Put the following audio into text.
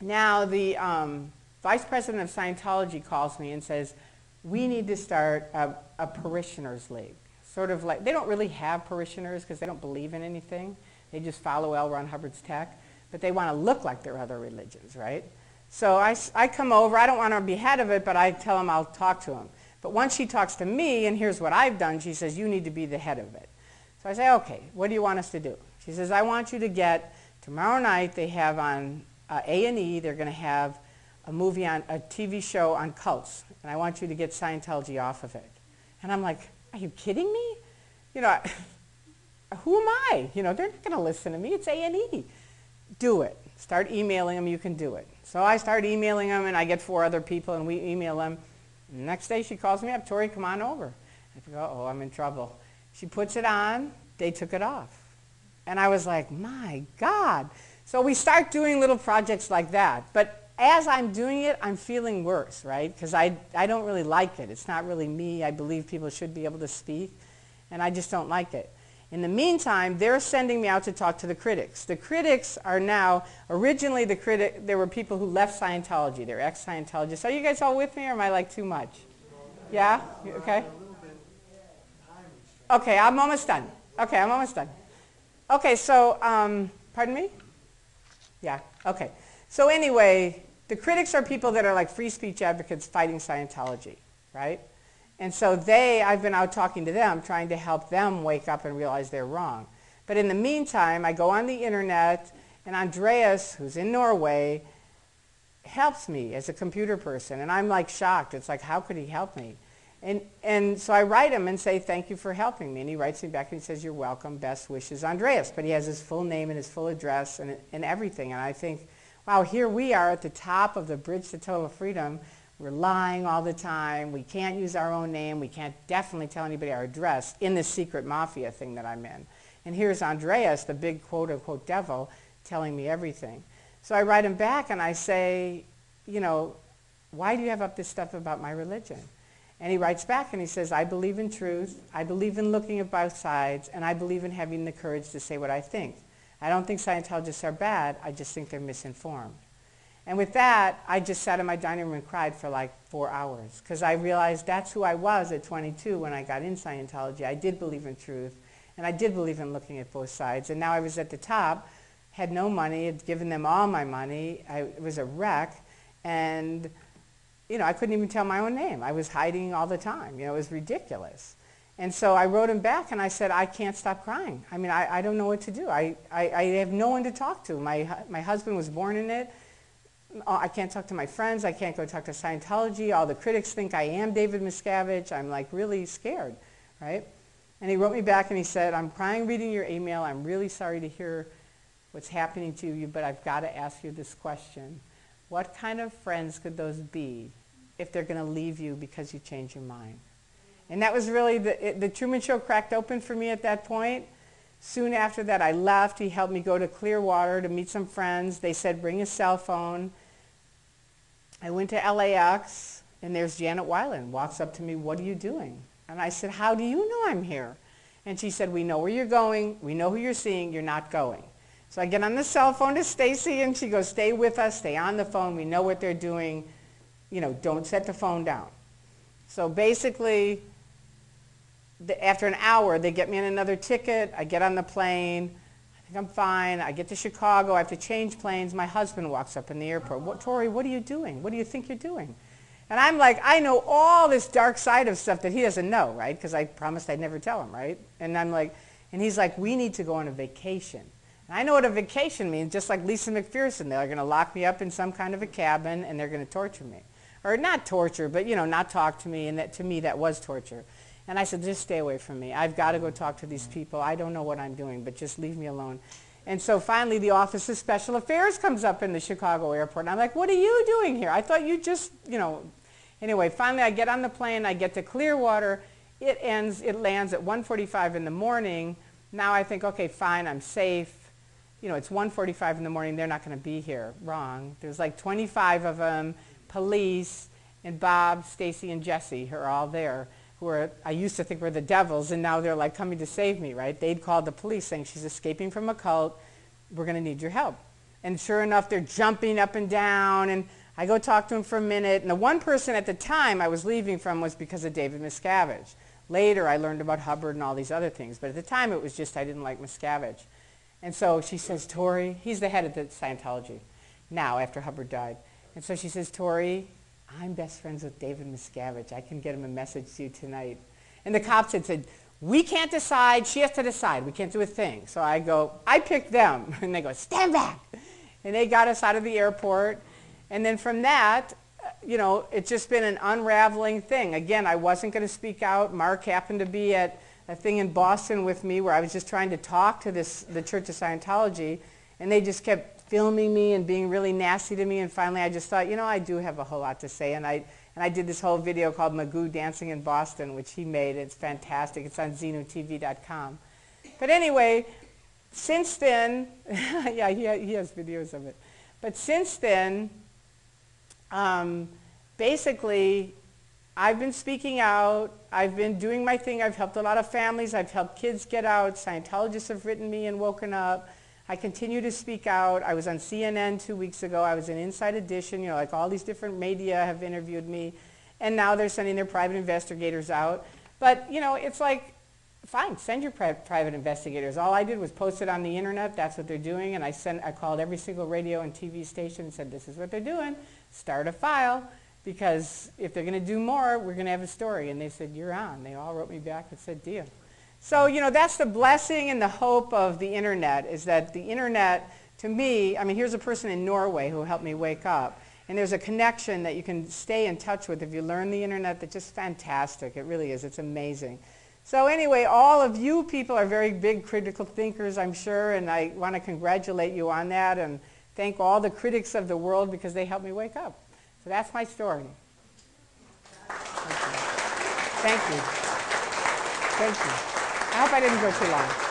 Now the vice president of Scientology calls me and says, we need to start a parishioners league. Sort of like, they don't really have parishioners because they don't believe in anything. They just follow L. Ron Hubbard's tech. But they want to look like their other religions, right? So I come over. I don't want to be head of it, but I tell him I'll talk to him. But once she talks to me, and here's what I've done, she says, you need to be the head of it. So I say, okay, what do you want us to do? She says, I want you to get, tomorrow night they have on A&E, they're going to have a TV show on cults. And I want you to get Scientology off of it. And I'm like, are you kidding me? You know, who am I? You know, they're not going to listen to me. It's A&E. Do it. Start emailing them. You can do it. So I start emailing them, and I get 4 other people, and we email them. And the next day she calls me up, Tory, come on over. I go, oh, I'm in trouble. She puts it on. They took it off. And I was like, my God. So we start doing little projects like that. But as I'm doing it, I'm feeling worse, right? Because I don't really like it. It's not really me. I believe people should be able to speak, and I just don't like it. In the meantime, they're sending me out to talk to the critics. The critics are now, originally there were people who left Scientology. They're ex-Scientologists. Are you guys all with me, or am I like too much? Yeah? Okay? Okay, I'm almost done. Okay, I'm almost done. Okay, so, pardon me? Yeah, okay. So anyway, the critics are people that are like free speech advocates fighting Scientology, right? And so I've been out talking to them, trying to help them wake up and realize they're wrong. But in the meantime, I go on the internet, and Andreas, who's in Norway, helps me as a computer person. And I'm like shocked. It's like, how could he help me? And so I write him and say, thank you for helping me. And he writes me back and he says, you're welcome, best wishes, Andreas. But he has his full name and his full address and everything. And I think, wow, here we are at the top of the bridge to total freedom. We're lying all the time. We can't use our own name. We can't definitely tell anybody our address in this secret mafia thing that I'm in. And here's Andreas, the big quote-unquote devil, telling me everything. So I write him back and I say, you know, why do you have up this stuff about my religion? And he writes back and he says, I believe in truth. I believe in looking at both sides. And I believe in having the courage to say what I think. I don't think Scientologists are bad. I just think they're misinformed. And with that, I just sat in my dining room and cried for like 4 hours because I realized that's who I was at 22 when I got in Scientology. I did believe in truth, and I did believe in looking at both sides. And now I was at the top, had no money, had given them all my money. I was a wreck, and you know, I couldn't even tell my own name. I was hiding all the time. You know, it was ridiculous. And so I wrote him back and I said, I can't stop crying. I mean, I don't know what to do. I have no one to talk to. My husband was born in it. I can't talk to my friends. I can't go talk to Scientology. All the critics think I am David Miscavige. I'm like really scared, right? And he wrote me back and he said, I'm crying reading your email. I'm really sorry to hear what's happening to you, but I've got to ask you this question. What kind of friends could those be if they're going to leave you because you change your mind? And that was really, the Truman Show cracked open for me at that point. Soon after that, I left. He helped me go to Clearwater to meet some friends. They said, bring a cell phone. I went to LAX, and there's Janet Weiland, walks up to me, what are you doing? And I said, how do you know I'm here? And she said, we know where you're going. We know who you're seeing. You're not going. So I get on the cell phone to Stacy, and she goes, stay with us. Stay on the phone. We know what they're doing. You know, don't set the phone down. So basically, after an hour, they get me on another ticket. I get on the plane. I think I'm fine. I get to Chicago. I have to change planes. My husband walks up in the airport. Tory, what are you doing? What do you think you're doing? And I'm like, I know all this dark side of stuff that he doesn't know, right? Because I promised I'd never tell him, right? And I'm like, and he's like, we need to go on a vacation. And I know what a vacation means, just like Lisa McPherson. They're going to lock me up in some kind of a cabin, and they're going to torture me. Or not torture, but, you know, not talk to me. And that, to me, that was torture. And I said, just stay away from me. I've got to go talk to these people. I don't know what I'm doing, but just leave me alone. And so finally the Office of Special Affairs comes up in the Chicago airport. And I'm like, what are you doing here? I thought you just, you know. Anyway, finally I get on the plane. I get to Clearwater. It lands at 1:45 in the morning. Now I think, okay, fine, I'm safe. You know, it's 1:45 in the morning. They're not going to be here. Wrong. There's like 25 of them, police, and Bob, Stacy, and Jesse are all there. I used to think were the devils, and now they're like coming to save me, right? They'd called the police saying she's escaping from a cult. We're going to need your help. And sure enough, they're jumping up and down, and I go talk to them for a minute. And the one person at the time I was leaving from was because of David Miscavige. Later, I learned about Hubbard and all these other things, but at the time, it was just I didn't like Miscavige. And so she says, Tory, he's the head of the Scientology now after Hubbard died. And so she says, Tory, I'm best friends with David Miscavige. I can get him a message to you tonight. And the cops had said, we can't decide. She has to decide. We can't do a thing. So I go, I picked them. And they go, stand back. And they got us out of the airport. And then from that, you know, it's just been an unraveling thing. Again, I wasn't going to speak out. Mark happened to be at a thing in Boston with me where I was just trying to talk to the Church of Scientology, and they just kept filming me and being really nasty to me, and finally I just thought, you know, I do have a whole lot to say, and I did this whole video called Magoo Dancing in Boston, which he made. It's fantastic. It's on xenotv.com. But anyway, since then, yeah, he has videos of it. But since then, basically, I've been speaking out. I've been doing my thing. I've helped a lot of families. I've helped kids get out. Scientologists have written me and woken up. I continue to speak out. I was on CNN 2 weeks ago. I was in Inside Edition. You know, like all these different media have interviewed me. And now they're sending their private investigators out. But, you know, it's like, fine, send your private investigators. All I did was post it on the internet. That's what they're doing. And I called every single radio and TV station and said, this is what they're doing. Start a file. Because if they're going to do more, we're going to have a story. And they said, you're on. They all wrote me back and said, deal. So, you know, that's the blessing and the hope of the internet, is that the internet, to me, I mean, here's a person in Norway who helped me wake up. And there's a connection that you can stay in touch with if you learn the internet that's just fantastic. It really is. It's amazing. So anyway, all of you people are very big critical thinkers, I'm sure, and I want to congratulate you on that and thank all the critics of the world because they helped me wake up. So that's my story. Thank you. Thank you. I hope I didn't go too long.